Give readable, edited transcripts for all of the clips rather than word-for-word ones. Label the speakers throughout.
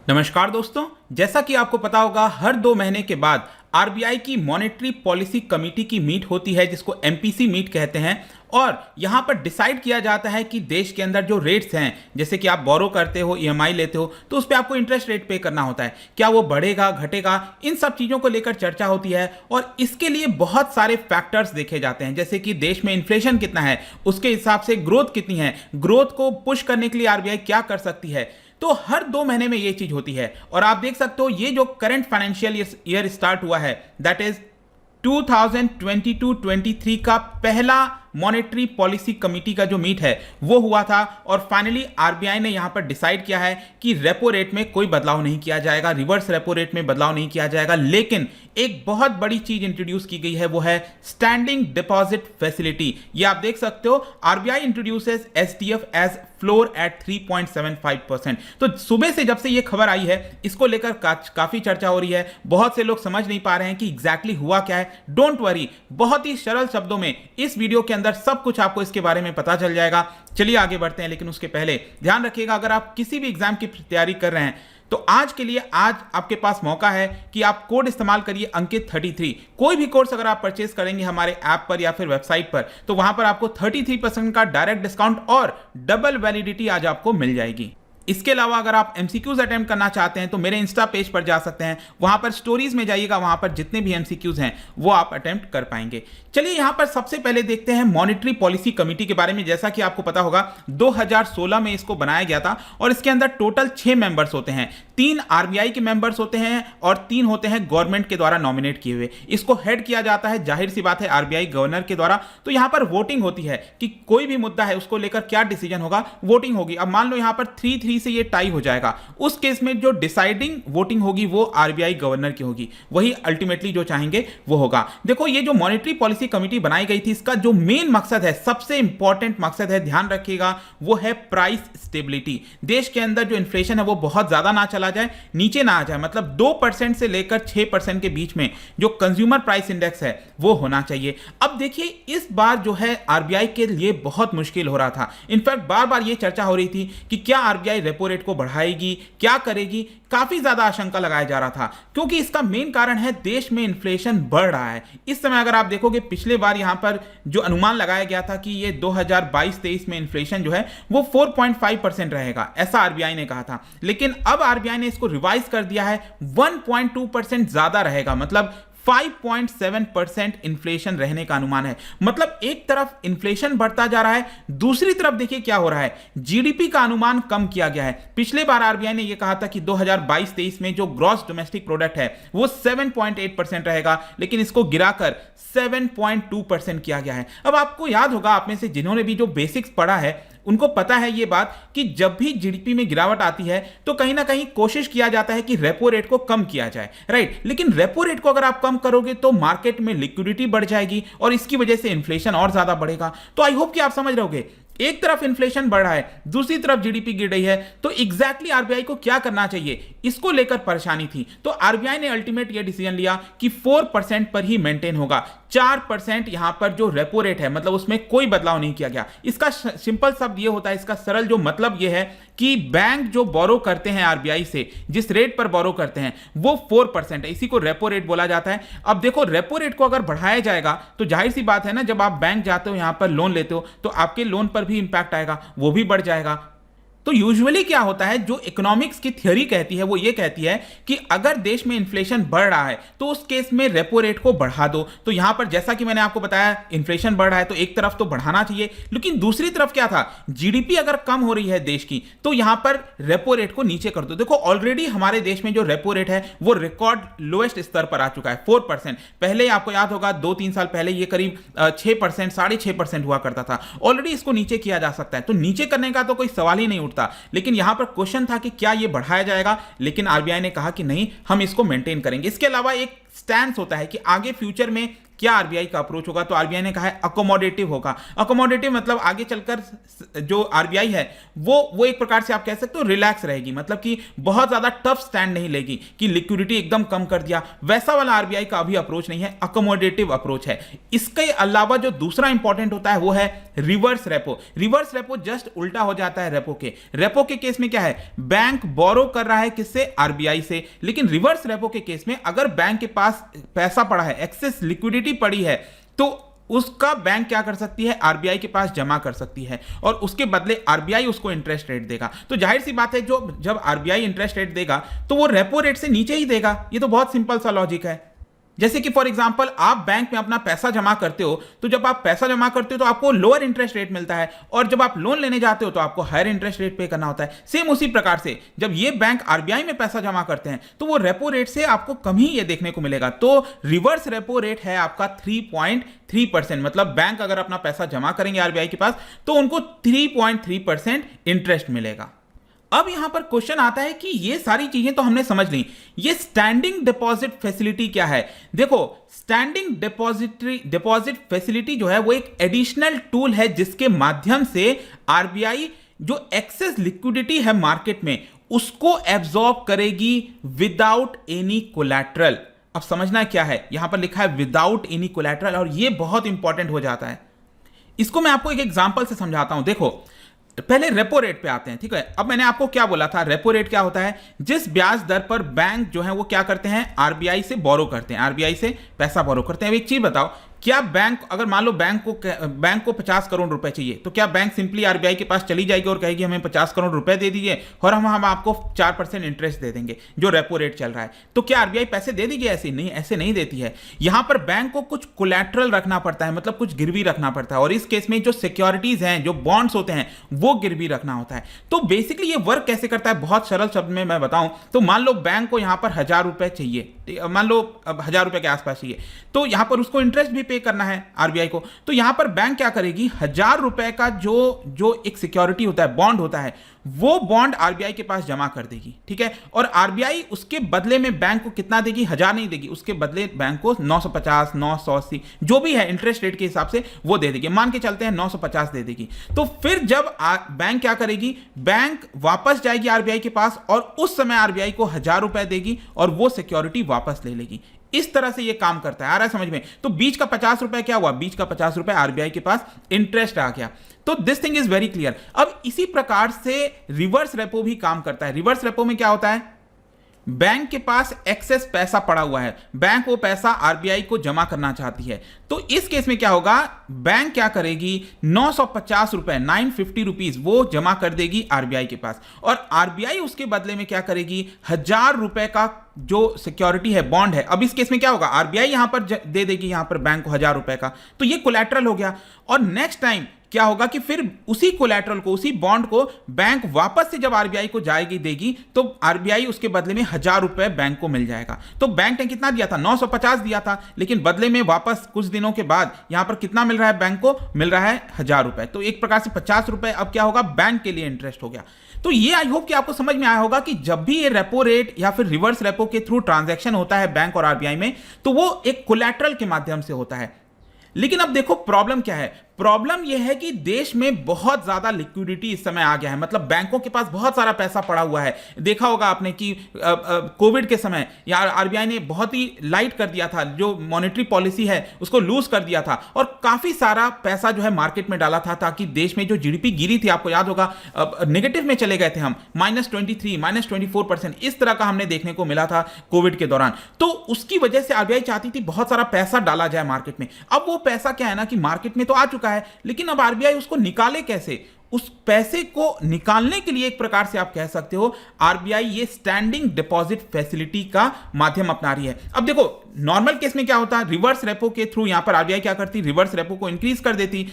Speaker 1: नमस्कार दोस्तों, जैसा कि आपको पता होगा हर 2 महीने के बाद आरबीआई की मॉनेटरी पॉलिसी कमेटी की मीट होती है जिसको एमपीसी मीट कहते हैं। और यहां पर डिसाइड किया जाता है कि देश के अंदर जो रेट्स हैं, जैसे कि आप बोरो करते हो, ईएमआई लेते हो, तो उस पर आपको इंटरेस्ट रेट पे करना होता है, क्या वो बढ़ेगा घटेगा, इन सब चीज़ों को लेकर चर्चा होती है। और इसके लिए बहुत सारे फैक्टर्स देखे जाते हैं, जैसे कि देश में इन्फ्लेशन कितना है, उसके हिसाब से ग्रोथ कितनी है, ग्रोथ को पुश करने के लिए आरबीआई क्या कर सकती है। तो हर 2 महीने में ये चीज होती है। और आप देख सकते हो ये जो करंट फाइनेंशियल ईयर स्टार्ट हुआ है, दैट इज 2022-23 का पहला मॉनेटरी पॉलिसी कमेटी का जो मीट है वो हुआ था। और फाइनली आरबीआई ने यहां पर डिसाइड किया है कि रेपो रेट में कोई बदलाव नहीं किया जाएगा, रिवर्स रेपो रेट में बदलाव नहीं किया जाएगा। लेकिन एक बहुत बड़ी चीज इंट्रोड्यूस की गई है, वो है स्टैंडिंग डिपॉजिट फैसिलिटी। ये आप देख सकते हो, RBI introduces STF as floor at 3.75%। तो सुबह से जब से ये खबर आई है इसको लेकर काफी चर्चा हो रही है। बहुत से लोग समझ नहीं पा रहे हैं कि एग्जैक्टली हुआ क्या है। डोंट वरी, बहुत ही सरल शब्दों में इस वीडियो के अंदर सब कुछ आपको इसके बारे में पता चल जाएगा। चलिए आगे बढ़ते हैं, लेकिन उसके पहले ध्यान रखिएगा, अगर आप किसी भी एग्जाम की तैयारी कर रहे हैं तो आज के लिए आज आपके पास मौका है कि आप कोड इस्तेमाल करिए अंकित 33। कोई भी कोर्स अगर आप परचेज करेंगे हमारे ऐप पर या फिर वेबसाइट पर, तो वहां पर आपको 33% का डायरेक्ट डिस्काउंट और डबल वैलिडिटी आज आपको मिल जाएगी। इसके अलावा अगर आप एमसीक्यूज अटेम्प्ट करना चाहते हैं तो मेरे इंस्टा पेज पर जा सकते हैं, वहां पर स्टोरीज में जाइएगा, वहां पर जितने भी एमसीक्यूज हैं वो आप अटेम्प्ट कर पाएंगे। चलिए यहां पर सबसे पहले देखते हैं मॉनेटरी पॉलिसी कमेटी के बारे में। जैसा कि आपको पता होगा 2016 में इसको बनाया गया था और इसके अंदर टोटल 6 मेंबर्स होते हैं। 3 आरबीआई के मेंबर्स होते हैं और 3 होते हैं गवर्नमेंट के द्वारा नॉमिनेट किए हुए। इसको हेड किया जाता है, जाहिर सी बात है, आरबीआई गवर्नर के द्वारा। तो यहां पर वोटिंग होती है कि कोई भी मुद्दा है उसको लेकर क्या डिसीजन होगा, वोटिंग होगी। अब मान लो यहां पर 3-3 से ये टाई हो जाएगा, उस केस में जो डिसाइडिंग वोटिंग होगी वो आरबीआई गवर्नर की होगी, वही अल्टीमेटली जो चाहेंगे वो होगा। देखो, ये जो मॉनेटरी पॉलिसी कमेटी बनाई गई थी, इसका जो मेन मकसद है, सबसे इंपॉर्टेंट मकसद है, ध्यान रखिएगा, वो है प्राइस स्टेबिलिटी। देश के अंदर जो इन्फ्लेशन है वो बहुत ज्यादा ना चला जाए, नीचे ना आ जाए, मतलब 2% से लेकर 6% के बीच में जो कंज्यूमर प्राइस इंडेक्स है वो होना चाहिए। अब देखिए, इस बार जो है आरबीआई के लिए बहुत मुश्किल हो रहा था। इनफैक्ट बार बार ये चर्चा हो रही थी कि क्या आरबीआई रेपो रेट को बढ़ाएगी, क्या करेगी, काफी ज्यादा आशंका लगाया जा रहा था, क्योंकि इसका मेन कारण है देश में इन्फ्लेशन बढ़ रहा है। इस समय अगर आप देखोगे, पिछले बार यहां पर जो अनुमान लगाया गया था कि ये 2022-23 में इन्फ्लेशन जो है वो 4.5% रहेगा, ऐसा आरबीआई ने कहा था। लेकिन अब आरबीआई ने इसको रिवाइज कर दिया है, 1.2% ज्यादा रहेगा, मतलब 5.7% इन्फ्लेशन रहने का अनुमान है। मतलब एक तरफ इन्फ्लेशन बढ़ता जा रहा है, दूसरी तरफ देखिए क्या हो रहा है, जीडीपी का अनुमान कम किया गया है। पिछले बार आरबीआई ने यह कहा था कि 2022-23 में जो ग्रॉस डोमेस्टिक प्रोडक्ट है वो 7.8% रहेगा, लेकिन इसको गिराकर 7.2% किया गया है। अब आपको याद होगा, आप में से जिन्होंने भी जो बेसिक्स पढ़ा है उनको पता है ये बात कि जब भी जीडीपी में गिरावट आती है तो कहीं ना कहीं कोशिश किया जाता है कि रेपो रेट को कम किया जाए, राइट। लेकिन रेपो रेट को अगर आप कम करोगे तो मार्केट में लिक्विडिटी बढ़ जाएगी और इसकी वजह से इन्फ्लेशन और ज्यादा बढ़ेगा। तो आई होप कि आप समझ रहोगे, एक तरफ इन्फ्लेशन बढ़ रहा है, दूसरी तरफ जीडीपी गिर रही है, तो एग्जैक्टली आरबीआई को क्या करना चाहिए, इसको लेकर परेशानी थी। तो आरबीआई ने अल्टीमेट ये डिसीजन लिया कि 4% पर ही मेंटेन होगा। 4% यहां पर जो रेपो रेट है, मतलब उसमें कोई बदलाव नहीं किया गया। इसका सिंपल शब्द ये होता है, इसका सरल जो मतलब ये है कि बैंक जो बोरो करते हैं आरबीआई से, जिस रेट पर बोरो करते हैं वो 4% है, इसी को रेपो रेट बोला जाता है। अब देखो, रेपो रेट को अगर बढ़ाया जाएगा तो जाहिर सी बात है ना, जब आप बैंक जाते हो, यहां पर लोन लेते हो, तो आपके लोन पर भी इंपैक्ट आएगा, वो भी बढ़ जाएगा। तो यूजुअली क्या होता है, जो इकोनॉमिक्स की थ्योरी कहती है वो ये कहती है कि अगर देश में इन्फ्लेशन बढ़ रहा है तो उस केस में रेपो रेट को बढ़ा दो। तो यहां पर जैसा कि मैंने आपको बताया, इन्फ्लेशन बढ़ रहा है तो एक तरफ तो बढ़ाना चाहिए, लेकिन दूसरी तरफ क्या था, जीडीपी अगर कम हो रही है देश की तो यहां पर रेपो रेट को नीचे कर दो। देखो, ऑलरेडी हमारे देश में जो रेपो रेट है वो रिकॉर्ड लोएस्ट स्तर पर आ चुका है, 4%। पहले आपको याद होगा 2-3 साल पहले ये करीब 6%, 6.5% हुआ करता था। ऑलरेडी इसको नीचे किया जा सकता है, तो नीचे करने का तो कोई सवाल ही नहीं उठता। लेकिन यहां पर क्वेश्चन था कि क्या यह बढ़ाया जाएगा, लेकिन आरबीआई ने कहा कि नहीं, हम इसको मेंटेन करेंगे। इसके अलावा एक स्टैंस होता है कि आगे फ्यूचर में क्या आरबीआई का अप्रोच होगा, तो आरबीआई ने कहा है अकोमोडेटिव होगा। अकोमोडेटिव मतलब आगे चलकर जो आरबीआई है वो एक प्रकार से आप कह सकते हो रिलैक्स रहेगी, मतलब कि बहुत ज्यादा टफ स्टैंड नहीं लेगी कि लिक्विडिटी एकदम कम कर दिया, वैसा वाला आरबीआई का अभी अप्रोच नहीं है, अकोमोडेटिव अप्रोच है। इसके अलावा जो दूसरा इंपॉर्टेंट होता है वो है reverse repo. Reverse repo just उल्टा हो जाता है रेपो के। रेपो के केस में क्या है, बैंक बोरो कर रहा है किससे, आरबीआई से, लेकिन रिवर्स रेपो के केस में अगर बैंक के पास पैसा पड़ा है, एक्सेस लिक्विडिटी पड़ी है, तो उसका बैंक क्या कर सकती है, आरबीआई के पास जमा कर सकती है और उसके बदले आरबीआई उसको इंटरेस्ट रेट देगा। तो जाहिर सी बात है जो जब आरबीआई इंटरेस्ट रेट देगा तो वो रेपो रेट से नीचे ही देगा। ये तो बहुत सिंपल सा लॉजिक है। जैसे कि फॉर एग्जांपल आप बैंक में अपना पैसा जमा करते हो, तो जब आप पैसा जमा करते हो तो आपको लोअर इंटरेस्ट रेट मिलता है, और जब आप लोन लेने जाते हो तो आपको हायर इंटरेस्ट रेट पे करना होता है। सेम उसी प्रकार से जब ये बैंक आरबीआई में पैसा जमा करते हैं तो वो रेपो रेट से आपको कम ही ये देखने को मिलेगा। तो रिवर्स रेपो रेट है आपका 3.3%, मतलब बैंक अगर अपना पैसा जमा करेंगे आरबीआई के पास तो उनको 3.3% इंटरेस्ट मिलेगा। अब यहां पर क्वेश्चन आता है कि ये सारी चीजें तो हमने समझ ली, ये स्टैंडिंग डिपॉजिट फैसिलिटी क्या है। देखो, स्टैंडिंग डिपॉजिट फैसिलिटी जो है वो एक एडिशनल टूल है जिसके माध्यम से आरबीआई जो एक्सेस लिक्विडिटी है मार्केट में उसको एब्जॉर्ब करेगी विदाउट एनी कोलैटरल। अब समझना क्या है, यहां पर लिखा है विदाउट एनी कोलैटरल, और ये बहुत इंपॉर्टेंट हो जाता है। इसको मैं आपको एक एग्जांपल से समझाता हूं। देखो, पहले रेपो रेट पे आते हैं, ठीक है। अब मैंने आपको क्या बोला था, रेपो रेट क्या होता है, जिस ब्याज दर पर बैंक जो है वो क्या करते हैं, आरबीआई से बोरो करते हैं, आरबीआई से पैसा बोरो करते हैं। अब एक चीज बताओ, क्या बैंक, अगर मान लो बैंक को 50 करोड़ रुपए चाहिए, तो क्या बैंक सिंपली आरबीआई के पास चली जाएगी और कहेगी हमें 50 करोड़ रुपए दे दीजिए और हम आपको 4% इंटरेस्ट दे देंगे जो रेपो रेट चल रहा है? तो क्या आरबीआई पैसे दे दीजिए? ऐसे नहीं, ऐसे नहीं देती है। यहां पर बैंक को कुछ कोलैटरल रखना पड़ता है, मतलब कुछ गिरवी रखना पड़ता है, और इस केस में जो सिक्योरिटीज हैं, जो बॉन्ड्स होते हैं, वो गिरवी रखना होता है। तो बेसिकली ये वर्क कैसे करता है, बहुत सरल शब्द में मैं बताऊं तो मान लो बैंक को यहां पर 1000 रुपए चाहिए, मान लो अब 1000 रुपए के आसपास चाहिए, तो यहां पर उसको इंटरेस्ट भी पे करना है आरबीआई को। तो यहां पर बैंक क्या करेगी, 1000 रुपए का जो एक सिक्योरिटी होता है, बॉन्ड होता है, वो बॉन्ड आरबीआई के पास जमा कर देगी, ठीक है। और आरबीआई उसके बदले में बैंक को कितना देगी, 1000 नहीं देगी, उसके बदले बैंक को 950, 980 जो भी है इंटरेस्ट रेट के हिसाब से वो दे देगी। मान के चलते हैं 950 दे देगी। तो फिर जब बैंक क्या करेगी, बैंक वापस जाएगी आरबीआई के पास और उस समय आरबीआई को 1000 रुपए देगी और वो सिक्योरिटी वापस ले लेगी। इस तरह से ये काम करता है। आ रहा है समझ में? तो बीच का 50 रुपए क्या हुआ, बीच का 50 रुपए आरबीआई के पास इंटरेस्ट आ गया। तो this thing is very clear. अब इसी प्रकार से रिवर्स रेपो भी काम करता है। रिवर्स रेपो में क्या होता है, बैंक के पास एक्सेस पैसा पड़ा हुआ है, बैंक वो पैसा आरबीआई को जमा करना चाहती है। तो इस केस में क्या होगा, बैंक क्या करेगी, 950 रुपए, 950 रुपीज वो जमा कर देगी आरबीआई के पास, और आरबीआई उसके बदले में क्या करेगी, 1000 रुपए का जो सिक्योरिटी है, बॉन्ड है। अब इस केस में क्या होगा, आरबीआई यहां पर दे देगी यहां पर बैंक को 1000 रुपए का, तो ये कोलैटरल हो गया। और नेक्स्ट टाइम क्या होगा कि फिर उसी कोलैटरल को, उसी बॉन्ड को बैंक वापस से जब आरबीआई को जाएगी देगी, तो आरबीआई उसके बदले में 1000 रुपए बैंक को मिल जाएगा। तो बैंक ने कितना दिया था, 950 दिया था, लेकिन बदले में वापस कुछ दिनों के बाद यहां पर कितना मिल रहा है, बैंक को मिल रहा है 1000 रुपए। तो एक प्रकार से 50 रुपए अब क्या होगा, बैंक के लिए इंटरेस्ट हो गया। तो ये आई होप कि आपको समझ में आया होगा कि जब भी ये रेपो रेट या फिर रिवर्स रेपो के थ्रू ट्रांजैक्शन होता है बैंक और आरबीआई में, तो वो एक कोलैटरल के माध्यम से होता है। लेकिन अब देखो प्रॉब्लम क्या है, प्रॉब्लम यह है कि देश में बहुत ज्यादा लिक्विडिटी इस समय आ गया है, मतलब बैंकों के पास बहुत सारा पैसा पड़ा हुआ है। देखा होगा आपने कि कोविड के समय यार आरबीआई ने बहुत ही लाइट कर दिया था, जो मॉनेटरी पॉलिसी है उसको लूज कर दिया था, और काफी सारा पैसा जो है मार्केट में डाला था, ताकि देश में जो जीडीपी गिरी थी, आपको याद होगा नेगेटिव में चले गए थे हम, -23, -24%, इस तरह का हमने देखने को मिला था कोविड के दौरान। तो उसकी वजह से आरबीआई चाहती थी बहुत सारा पैसा डाला जाए मार्केट में। अब वो पैसा क्या है ना कि मार्केट में तो आ चुका है, लेकिन अब आरबीआई उसको निकाले कैसे, उस पैसे को निकालने के लिए एक प्रकार से आप कह सकते हो आरबीआई ये स्टैंडिंग डिपॉजिट फैसिलिटी का माध्यम अपना रही है। अब देखो नॉर्मल केस में क्या होता है, रिवर्स रेपो के थ्रू यहां पर आरबीआई क्या करती, रिवर्स रेपो को इंक्रीज कर देती।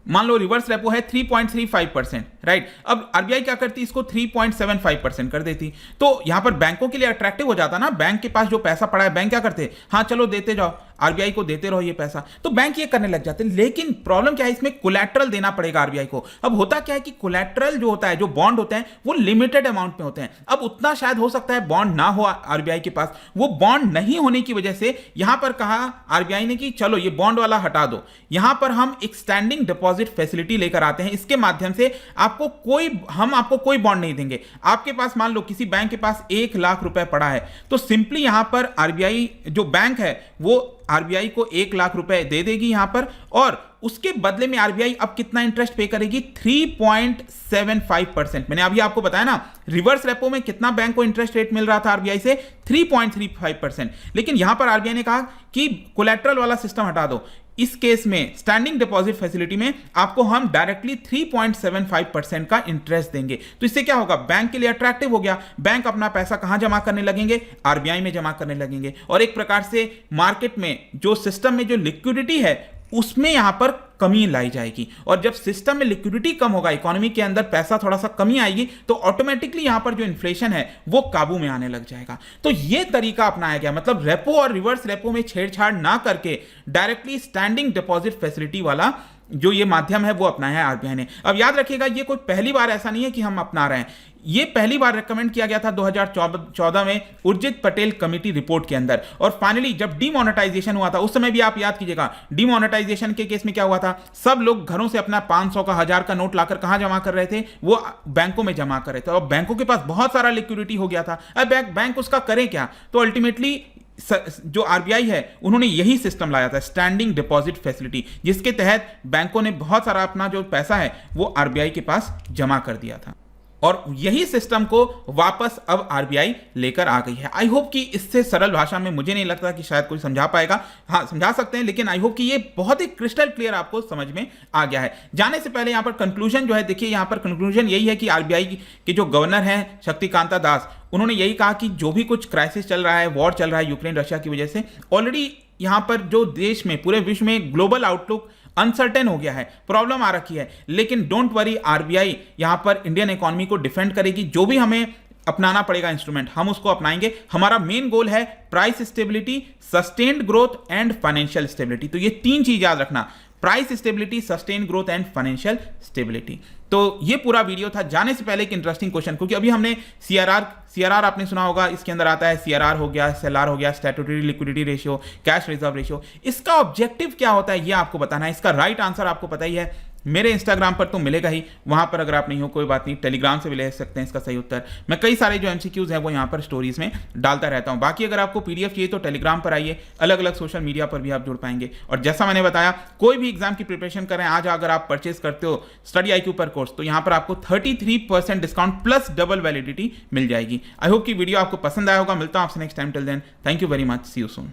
Speaker 1: मान लो रिवर्स रेपो है 3.35%, राइट। अब आरबीआई क्या करती, इसको 3.75% कर देती। तो यहां पर बैंकों के लिए अट्रैक्टिव हो जाता ना, बैंक के पास जो पैसा पड़ा है बैंक क्या करते, हाँ चलो देते जाओ। आरबीआई को देते रहो ये पैसा, तो बैंक ये करने लग जाते हैं। लेकिन प्रॉब्लम क्या है, इसमें कोलैटरल देना पड़ेगा आरबीआई को। अब होता क्या है कि कोलैटरल जो होता है, जो बॉन्ड होते हैं, वो लिमिटेड अमाउंट में होते हैं। अब उतना शायद हो सकता है बॉन्ड ना हो आरबीआई के पास। वो बॉन्ड नहीं होने की वजह से यहां पर कहा आरबीआई ने कि चलो ये बॉन्ड वाला हटा दो, यहां पर हम एक स्टैंडिंग डिपॉजिट फैसिलिटी लेकर आते हैं। इसके माध्यम से हम आपको कोई बॉन्ड नहीं देंगे। आपके पास मान लो किसी बैंक के पास 1 लाख रुपए पड़ा है, तो सिंपली यहां पर आरबीआई जो बैंक है वो आरबीआई को 1 लाख रुपए दे देगी यहां पर, और उसके बदले में आरबीआई अब कितना इंटरेस्ट पे करेगी, 3.75%। मैंने अभी आपको बताया ना, रिवर्स रेपो में कितना बैंक को इंटरेस्ट रेट मिल रहा था आरबीआई से, 3.35%। लेकिन यहां पर आरबीआई ने कहा कि कोलैटरल वाला सिस्टम हटा दो। इस केस में स्टैंडिंग डिपॉजिट फैसिलिटी में आपको हम डायरेक्टली 3.75% का इंटरेस्ट देंगे। तो इससे क्या होगा, बैंक के लिए अट्रैक्टिव हो गया। बैंक अपना पैसा कहां जमा करने लगेंगे, आरबीआई में जमा करने लगेंगे, और एक प्रकार से मार्केट में जो सिस्टम में जो लिक्विडिटी है उसमें यहां पर कमी लाई जाएगी। और जब सिस्टम में लिक्विडिटी कम होगा, इकोनॉमी के अंदर पैसा थोड़ा सा कमी आएगी, तो ऑटोमेटिकली यहां पर जो इन्फ्लेशन है वो काबू में आने लग जाएगा। तो ये तरीका अपनाया गया, मतलब रेपो और रिवर्स रेपो में छेड़छाड़ ना करके डायरेक्टली स्टैंडिंग डिपॉजिट फैसिलिटी वाला जो ये माध्यम है वो अपनाया है आरबीआई ने। अब याद रखिएगा, ये कोई पहली बार ऐसा नहीं है कि हम अपना रहे हैं। ये पहली बार रेकमेंड किया गया था 2014 में उर्जित पटेल कमेटी रिपोर्ट के अंदर, और फाइनली जब डीमोनेटाइजेशन हुआ था उस समय भी आप याद कीजिएगा, डीमोनेटाइजेशन के केस में क्या हुआ था, सब लोग घरों से अपना 500 का 1000 का नोट लाकर कहां जमा कर रहे थे, वो बैंकों में जमा कर रहे थे। और बैंकों के पास बहुत सारा लिक्विडिटी हो गया था। अब बैंक उसका करें क्या, तो अल्टीमेटली जो आरबीआई है उन्होंने यही सिस्टम लाया था, स्टैंडिंग डिपॉजिट फैसिलिटी, जिसके तहत बैंकों ने बहुत सारा अपना जो पैसा है वो आरबीआई के पास जमा कर दिया था। और यही सिस्टम को वापस अब आरबीआई लेकर आ गई है। आई होप कि इससे सरल भाषा में, मुझे नहीं लगता कि शायद कोई समझा पाएगा, हाँ समझा सकते हैं, लेकिन आई होप कि ये बहुत ही क्रिस्टल क्लियर आपको समझ में आ गया है। जाने से पहले यहां पर कंक्लूजन जो है, देखिए यहां पर कंक्लूजन यही है कि आरबीआई के जो गवर्नर हैं शक्तिकांता दास, उन्होंने यही कहा कि जो भी कुछ क्राइसिस चल रहा है, वॉर चल रहा है यूक्रेन रशिया की वजह से, ऑलरेडी यहां पर जो देश में, पूरे विश्व में ग्लोबल आउटलुक अनसर्टेन हो गया है, प्रॉब्लम आ रखी है। लेकिन डोंट वरी, आरबीआई यहां पर इंडियन इकोनॉमी को डिफेंड करेगी। जो भी हमें अपनाना पड़ेगा इंस्ट्रूमेंट, हम उसको अपनाएंगे। हमारा मेन गोल है price stability, sustained growth and financial stability. तो ये 3 चीज याद रखना, price stability, sustained growth and financial stability. तो ये पूरा वीडियो था। जाने से पहले एक इंटरेस्टिंग क्वेश्चन, क्योंकि अभी हमने सीआरआर आपने सुना होगा, इसके अंदर आता है सीआरआर हो गया, एसएलआर हो गया, statutory liquidity ratio, cash reserve ratio. इसका ऑब्जेक्टिव क्या होता है ये आपको बताना है। इसका राइट आंसर आपको पता ही है, मेरे इंस्टाग्राम पर तो मिलेगा ही, वहां पर अगर आप नहीं हो कोई बात नहीं, टेलीग्राम से भी ले सकते हैं इसका सही उत्तर। मैं कई सारे जो एमसीक्यूज हैं वो यहाँ पर स्टोरीज में डालता रहता हूँ। बाकी अगर आपको पीडीएफ चाहिए तो टेलीग्राम पर आइए, अलग अलग सोशल मीडिया पर भी आप जुड़ पाएंगे। और जैसा मैंने बताया, कोई भी एग्जाम की प्रिपरेशन करें, आज अगर आप परचेज करते हो स्टडी आईक्यू पर कोर्स, तो यहाँ पर आपको 33% डिस्काउंट प्लस डबल वैलिडिटी मिल जाएगी। आई होप कि वीडियो आपको पसंद आया होगा। मिलता हूँ आपसे next time, till then thank you very much, see you soon.